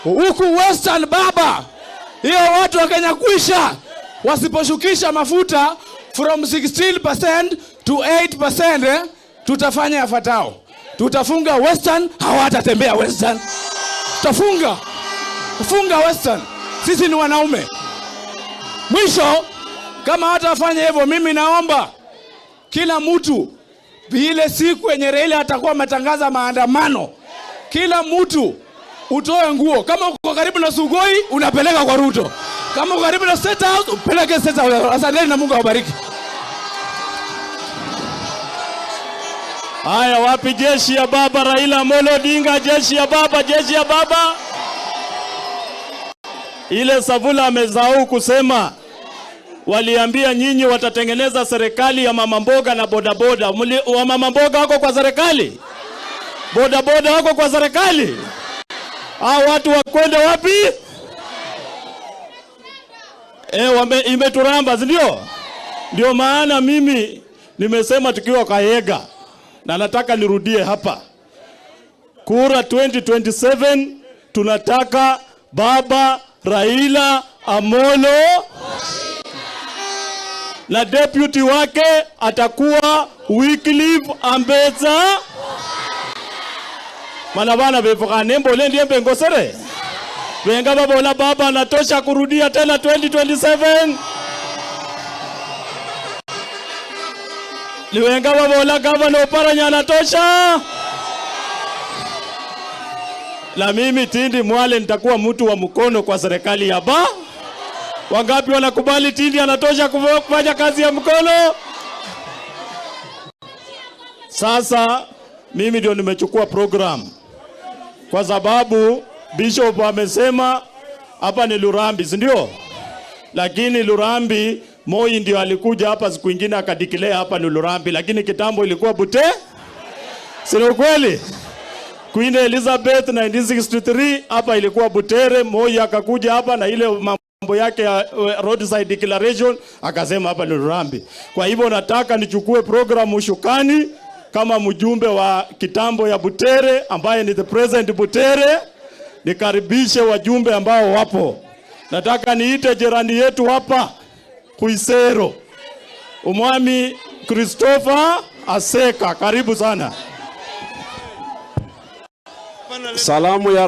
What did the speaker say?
Huku Western baba, hiyo watu wa Kenya kuisha wasiposhukisha mafuta from 16% to 8%, tutafanya yafuatayo. Tutafunga Western, hawatatembea Western. Tutafunga Western. Sisi ni wanaume. Mwisho, kama hatafanya hivyo, mimi naomba kila mtu, ile siku yenye Raila atakuwa ametangaza maandamano, kila mtu utoe nguo. Kama uko karibu na Sugoi, unapeleka kwa Ruto. Kama uko karibu na State House, upeleke State House. Asanteni na Mungu awabariki. Haya, wapi jeshi ya baba Raila Amolo Odinga? Jeshi ya baba, jeshi ya baba. Ile Savula amezao kusema waliambia nyinyi watatengeneza serikali ya mama mboga na bodaboda. Wa mama mboga wako kwa serikali? Bodaboda wako kwa serikali? Hao watu wakwenda wapi? Imeturamba, ndio maana mimi nimesema tukiwa Kayega, na nataka nirudie hapa. Kura 2027 tunataka baba Raila Amolo, na deputy wake atakuwa Wycliffe Ambetsa. Manabana befuka nembo lendi embe ngosere. Wenga babola baba anatosha kurudia tena 2027. Liwenga babola gavana Oparanya anatosha. La mimi Tindi Mwale nitakuwa mtu wa mkono kwa serikali ya ba. Wangapi wanakubali Tindi anatosha kufanya kazi ya mkono? Sasa mimi ndio nimechukua program, kwa sababu Bishop amesema hapa ni Lurambi, ndio? Lakini Lurambi, Moi ndio alikuja hapa siku nyingine akadeclare hapa ni Lurambi, lakini kitambo ilikuwa Bute. Sio kweli? Queen Elizabeth 1963 hapa ilikuwa Butere. Moi akakuja hapa na ile mambo yake ya roadside declaration akasema hapa ni Lurambi. Kwa hivyo nataka nichukue program ushukani kama mjumbe wa kitambo ya Butere ambaye ni the president Butere, nikaribishe wajumbe ambao wapo. Nataka niite jirani yetu hapa Kuisero, Umwami Christopher Aseka, karibu sana. Salamu ya